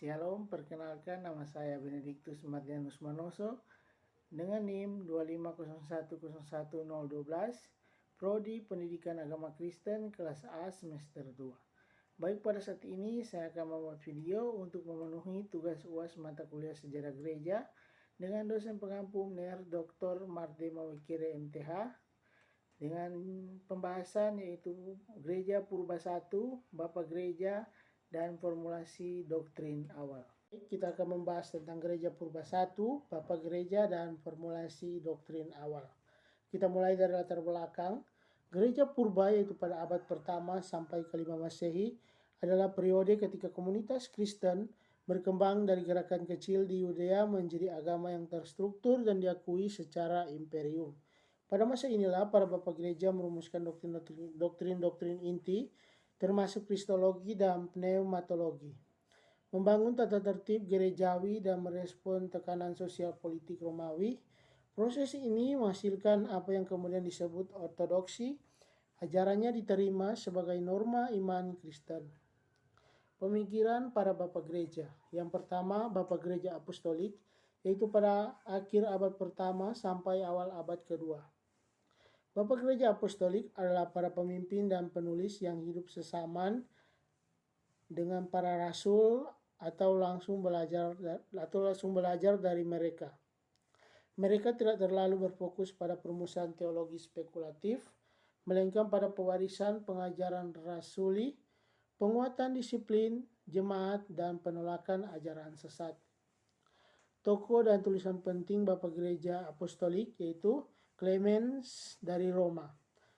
Shalom, perkenalkan nama saya Benediktus Mardianus Manoso dengan NIM 250101012, Prodi Pendidikan Agama Kristen kelas A semester 2. Baik, pada saat ini saya akan membuat video untuk memenuhi tugas UAS mata kuliah sejarah gereja dengan dosen pengampu NER Dr. Mardema Wikire MTH dengan pembahasan yaitu Gereja Purba 1, Bapa Gereja, dan formulasi doktrin awal. Kita akan membahas tentang Gereja Purba 1, Bapa Gereja, dan formulasi doktrin awal. Kita mulai dari latar belakang. Gereja Purba yaitu pada abad pertama sampai ke-5 Masehi adalah periode ketika komunitas Kristen berkembang dari gerakan kecil di Yudea menjadi agama yang terstruktur dan diakui secara imperium. Pada masa inilah para Bapak Gereja merumuskan doktrin-doktrin inti termasuk kristologi dan pneumatologi, membangun tata tertib gerejawi dan merespon tekanan sosial politik Romawi. Proses ini menghasilkan apa yang kemudian disebut ortodoksi. Ajarannya diterima sebagai norma iman Kristen. Pemikiran para Bapak Gereja. Yang pertama, Bapak Gereja Apostolik, yaitu pada akhir abad pertama sampai awal abad kedua. Bapak Gereja Apostolik adalah para pemimpin dan penulis yang hidup sesaman dengan para rasul atau langsung belajar dari mereka. Mereka tidak terlalu berfokus pada perumusan teologi spekulatif, melainkan pada pewarisan pengajaran rasuli, penguatan disiplin jemaat, dan penolakan ajaran sesat. Tokoh dan tulisan penting Bapak Gereja Apostolik yaitu Clemens dari Roma.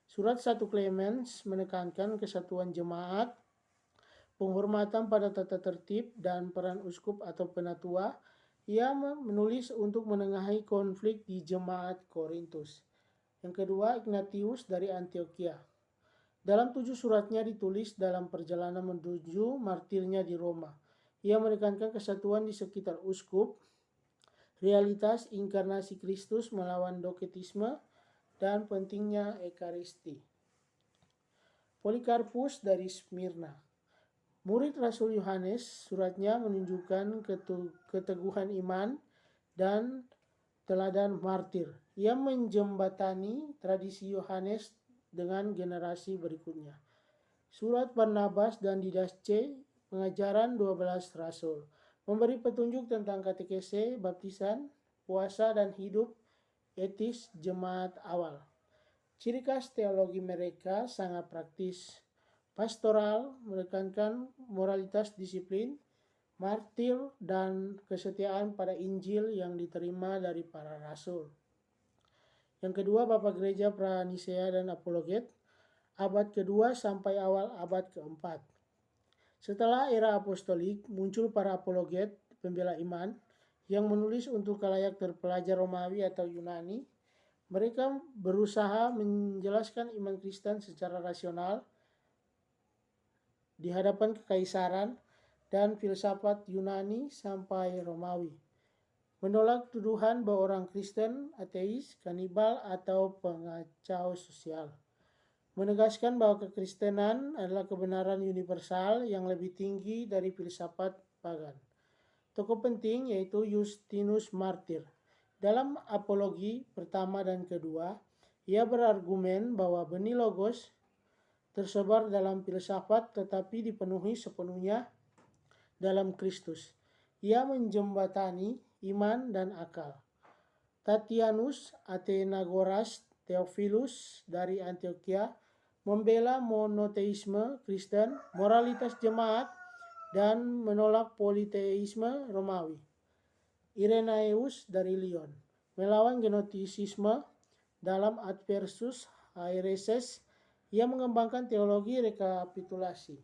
Surat 1 Clemens menekankan kesatuan jemaat, penghormatan pada tata tertib, dan peran uskup atau penatua. Ia menulis untuk menengahi konflik di jemaat Korintus. Yang kedua, Ignatius dari Antioquia. Dalam 7 suratnya ditulis dalam perjalanan menuju martirnya di Roma. Ia menekankan kesatuan di sekitar uskup, realitas inkarnasi Kristus melawan doketisme, dan pentingnya ekaristi. Polikarpus dari Smyrna. Murid Rasul Yohanes, suratnya menunjukkan keteguhan iman dan teladan martir. Ia menjembatani tradisi Yohanes dengan generasi berikutnya. Surat Barnabas dan Didas C, pengajaran 12 rasul, memberi petunjuk tentang katekese, baptisan, puasa, dan hidup etis jemaat awal. Ciri khas teologi mereka sangat praktis, pastoral, menekankan moralitas disiplin, martir, dan kesetiaan pada Injil yang diterima dari para rasul. Yang kedua, Bapak Gereja Pranisea dan Apologet, abad kedua sampai awal abad keempat. Setelah era apostolik, muncul para apologet, pembela iman, yang menulis untuk khalayak terpelajar Romawi atau Yunani. Mereka berusaha menjelaskan iman Kristen secara rasional di hadapan kekaisaran dan filsafat Yunani sampai Romawi. Menolak tuduhan bahwa orang Kristen ateis, kanibal, atau pengacau sosial. Menegaskan bahwa kekristenan adalah kebenaran universal yang lebih tinggi dari filsafat pagan. Tokoh penting yaitu Justinus Martir. Dalam apologi pertama dan kedua, ia berargumen bahwa benih logos tersebar dalam filsafat tetapi dipenuhi sepenuhnya dalam Kristus. Ia menjembatani iman dan akal. Tatianus, Athenagoras, Theophilus dari Antioquia membela monoteisme Kristen, moralitas jemaat, dan menolak politeisme Romawi. Irenaeus dari Lyon melawan gnostisisme dalam Adversus Haereses. Ia mengembangkan teologi rekapitulasi,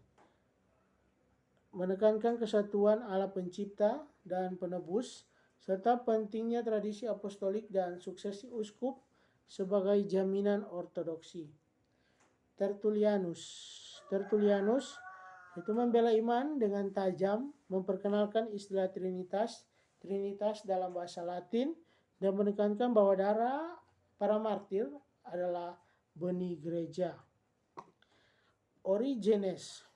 menekankan kesatuan Allah pencipta dan penebus, serta pentingnya tradisi apostolik dan suksesi uskup sebagai jaminan ortodoksi. Tertullianus itu membela iman dengan tajam, memperkenalkan istilah Trinitas dalam bahasa Latin, dan menekankan bahwa darah para martir adalah benih gereja. Origenes,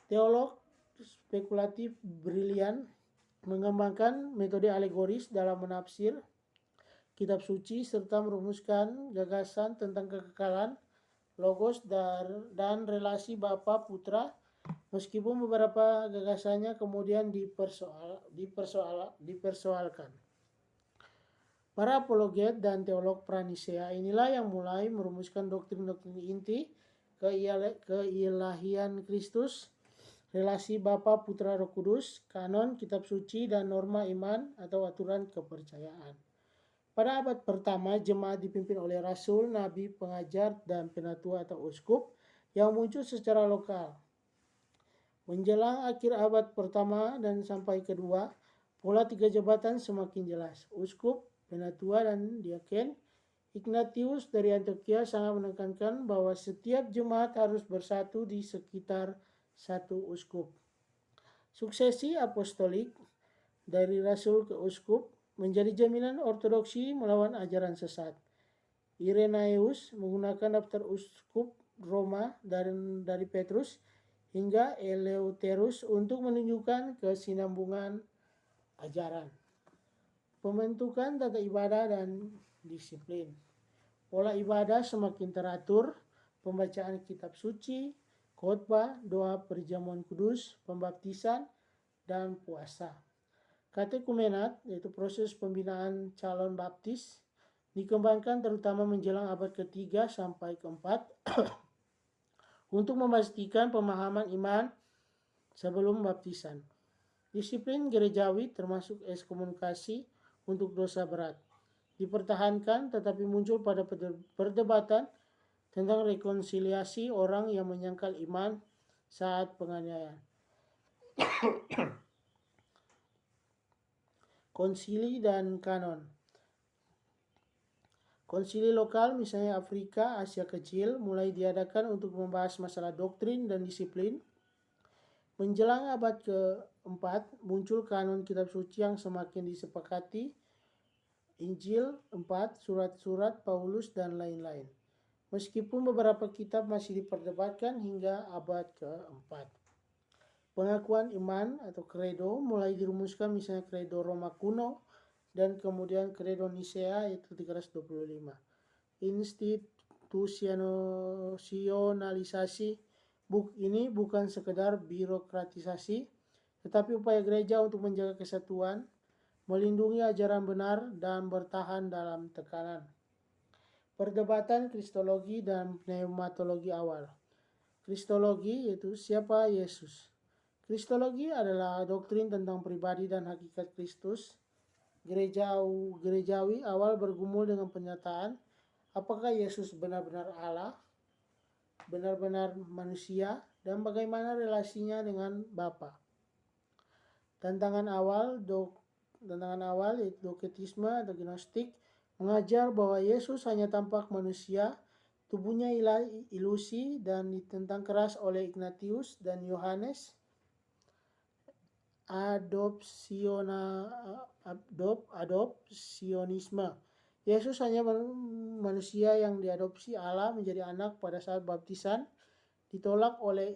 teolog spekulatif brilian, mengembangkan metode alegoris dalam menafsir kitab suci serta merumuskan gagasan tentang kekekalan, logos dan relasi Bapa Putra, meskipun beberapa gagasannya kemudian dipersoalkan. Para apologet dan teolog pranisea inilah yang mulai merumuskan doktrin-doktrin inti keilahian Kristus, relasi Bapa, Putra, Roh Kudus, kanon, kitab suci, dan norma iman atau aturan kepercayaan. Pada abad pertama, jemaat dipimpin oleh rasul, nabi, pengajar, dan penatua atau uskup yang muncul secara lokal. Menjelang akhir abad pertama dan sampai kedua, pola tiga jabatan semakin jelas. Uskup, penatua, dan diaken. Ignatius dari Antioquia sangat menekankan bahwa setiap jemaat harus bersatu di sekitar satu uskup. Suksesi apostolik dari rasul ke uskup menjadi jaminan ortodoksi melawan ajaran sesat. Irenaeus menggunakan daftar uskup Roma dari Petrus hingga Eleuterus untuk menunjukkan kesinambungan ajaran. Pembentukan tata ibadah dan disiplin. Pola ibadah semakin teratur, pembacaan kitab suci, khotbah, doa perjamuan kudus, pembaptisan, dan puasa. Katekumenat, yaitu proses pembinaan calon baptis, dikembangkan terutama menjelang abad ke-3 sampai ke-4 untuk memastikan pemahaman iman sebelum baptisan. Disiplin gerejawi termasuk ekskomunikasi untuk dosa berat dipertahankan, tetapi muncul pada perdebatan tentang rekonsiliasi orang yang menyangkal iman saat penganiayaan. Konsili dan kanon. Konsili lokal misalnya Afrika, Asia Kecil mulai diadakan untuk membahas masalah doktrin dan disiplin. Menjelang abad ke-4 muncul kanon kitab suci yang semakin disepakati, Injil 4, surat-surat Paulus, dan lain-lain. Meskipun beberapa kitab masih diperdebatkan hingga abad ke-4. Pengakuan iman atau credo mulai dirumuskan, misalnya credo Roma kuno dan kemudian credo Nicea yaitu 325. Institusionalisasi ini bukan sekedar birokratisasi, tetapi upaya gereja untuk menjaga kesatuan, melindungi ajaran benar, dan bertahan dalam tekanan. Perdebatan kristologi dan pneumatologi awal. Kristologi yaitu siapa Yesus. Kristologi adalah doktrin tentang pribadi dan hakikat Kristus. Gerejawi awal bergumul dengan pernyataan, apakah Yesus benar-benar Allah, benar-benar manusia, dan bagaimana relasinya dengan Bapa. Tantangan awal yaitu doketisme atau gnostik mengajar bahwa Yesus hanya tampak manusia, tubuhnya ilusi, dan ditentang keras oleh Ignatius dan Yohanes. Adopsionisme. Yesus hanya manusia yang diadopsi Allah menjadi anak pada saat baptisan, ditolak oleh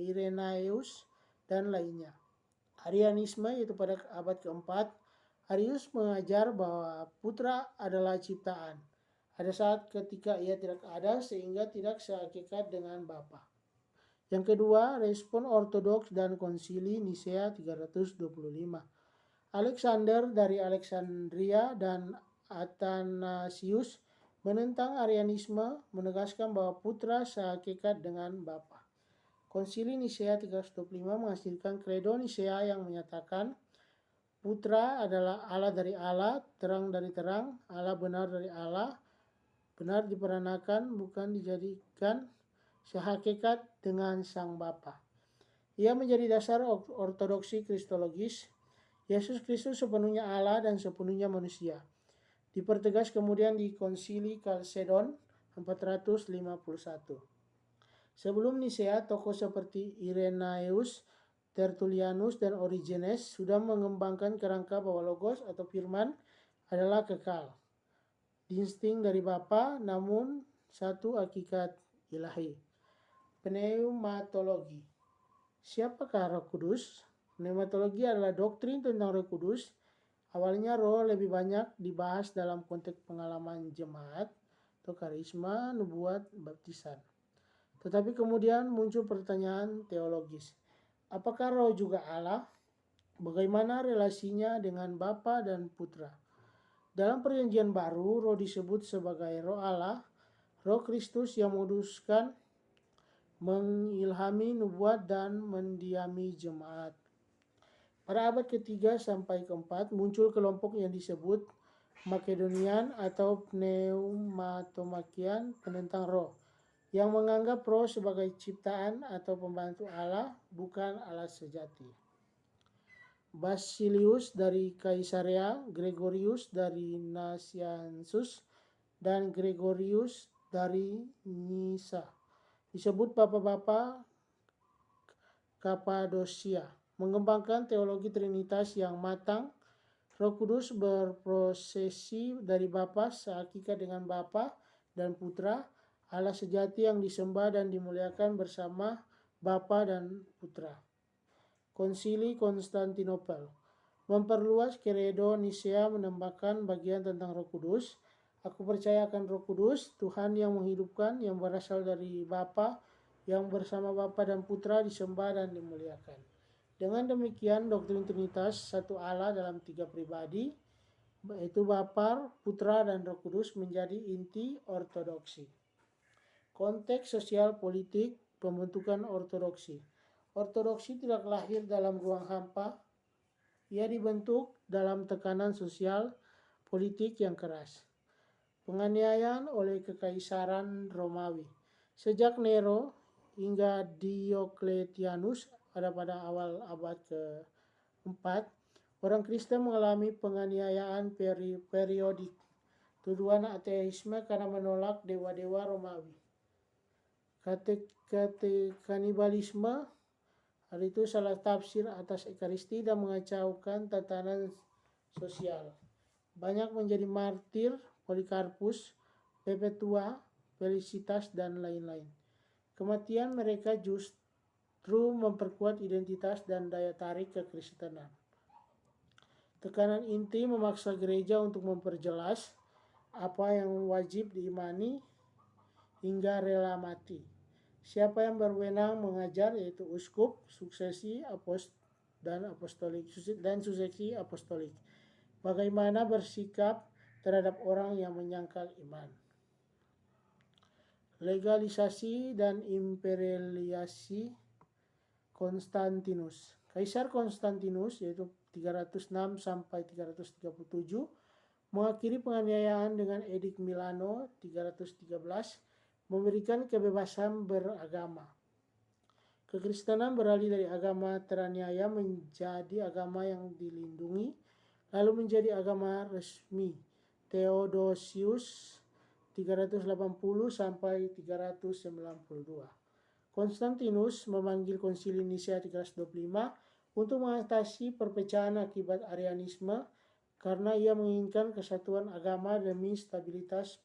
Irenaeus dan lainnya. Arianisme yaitu pada abad ke-4, Arius mengajar bahwa putra adalah ciptaan. Ada saat ketika ia tidak ada sehingga tidak sehakikat dengan Bapa. Yang kedua, respon ortodoks dan konsili Nicea 325. Alexander dari Alexandria dan Athanasius menentang Arianisme, menegaskan bahwa putra sehakikat dengan Bapa. Konsili Nicea 325 menghasilkan credo Nicea yang menyatakan putra adalah Allah dari Allah, terang dari terang, Allah benar dari Allah, benar diperanakan, bukan dijadikan, sehakikat dengan Sang Bapa. Ia menjadi dasar ortodoksi kristologis. Yesus Kristus sepenuhnya Allah dan sepenuhnya manusia. Dipertegas kemudian di Konsili Kalsedon 451. Sebelum Nicea, tokoh seperti Irenaeus, Tertullianus, dan Origenes sudah mengembangkan kerangka bahwa logos atau firman adalah kekal, distinct dari Bapa, namun satu hakikat ilahi. Pneumatologi. Siapakah Roh Kudus? Pneumatologi adalah doktrin tentang Roh Kudus. Awalnya roh lebih banyak dibahas dalam konteks pengalaman jemaat atau karisma, nubuat, baptisan. Tetapi kemudian muncul pertanyaan teologis. Apakah roh juga Allah? Bagaimana relasinya dengan Bapa dan Putra? Dalam perjanjian baru, roh disebut sebagai roh Allah, roh Kristus yang menguduskan, mengilhami nubuat dan mendiami jemaat. Pada abad ketiga sampai keempat muncul kelompok yang disebut Makedonian atau Pneumatomakian, penentang roh, yang menganggap roh sebagai ciptaan atau pembantu Allah, bukan Allah sejati. Basilius dari Kaisarea, Gregorius dari Nazianzus, dan Gregorius dari Nyssa disebut bapak-bapak Kapadosia, mengembangkan teologi Trinitas yang matang. Roh Kudus berprosesi dari Bapa, sehakikat dengan Bapa dan Putra, Allah sejati yang disembah dan dimuliakan bersama Bapa dan Putra. Konsili Konstantinopel memperluas Credo Nicea, menambahkan bagian tentang Roh Kudus. Aku percaya akan Roh Kudus, Tuhan yang menghidupkan, yang berasal dari Bapa, yang bersama Bapa dan Putra disembah dan dimuliakan. Dengan demikian, doktrin Trinitas, satu Allah dalam tiga pribadi, yaitu Bapa, Putra, dan Roh Kudus, menjadi inti ortodoksi. Konteks sosial politik pembentukan ortodoksi. Ortodoksi tidak lahir dalam ruang hampa. Ia dibentuk dalam tekanan sosial politik yang keras. Penganiayaan oleh Kekaisaran Romawi. Sejak Nero hingga Diocletianus pada awal abad ke-4, orang Kristen mengalami penganiayaan periodik. Tuduhan ateisme karena menolak dewa-dewa Romawi. Kanibalisme, hal itu salah tafsir atas Ekaristi dan mengacaukan tatanan sosial. Banyak menjadi martir, Polikarpus, Perpetua, Felicitas, dan lain-lain. Kematian mereka justru memperkuat identitas dan daya tarik kekristenan. Tekanan inti memaksa gereja untuk memperjelas apa yang wajib diimani hingga rela mati. Siapa yang berwenang mengajar, yaitu uskup, suksesi suksesi apostolik. Bagaimana bersikap terhadap orang yang menyangkal iman. Legalisasi dan imperialisasi Konstantinus. Kaisar Konstantinus, yaitu 306 sampai 337, mengakhiri penganiayaan dengan Edik Milano 313, memberikan kebebasan beragama. Kekristenan beralih dari agama teraniaya menjadi agama yang dilindungi, lalu menjadi agama resmi. Theodosius 380 sampai 392. Konstantinus memanggil Konsili Nicea 325 untuk mengatasi perpecahan akibat Arianisme karena ia menginginkan kesatuan agama demi stabilitas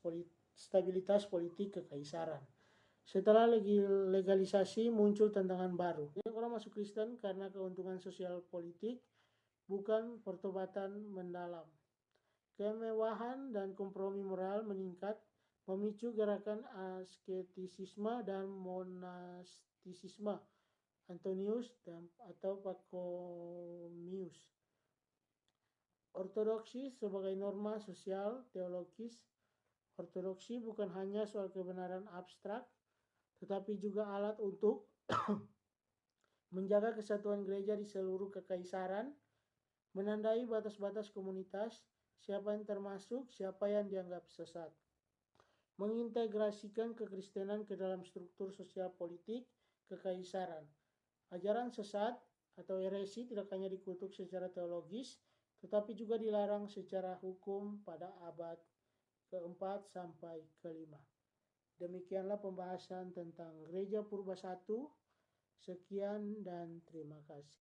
politik kekaisaran. Setelah legalisasi muncul tantangan baru. Orang masuk Kristen karena keuntungan sosial politik, bukan pertobatan mendalam. Kemewahan dan kompromi moral meningkat, memicu gerakan asketisisme dan monastisisme. Antonius atau Pachomius. Ortodoksi sebagai norma sosial teologis. Ortodoksi bukan hanya soal kebenaran abstrak, tetapi juga alat untuk menjaga kesatuan gereja di seluruh kekaisaran, menandai batas-batas komunitas, siapa yang termasuk, siapa yang dianggap sesat. Mengintegrasikan kekristenan ke dalam struktur sosial politik kekaisaran. Ajaran sesat atau heresi tidak hanya dikutuk secara teologis, tetapi juga dilarang secara hukum pada abad ke-4 sampai ke-5. Demikianlah pembahasan tentang Gereja Purba I. Sekian dan terima kasih.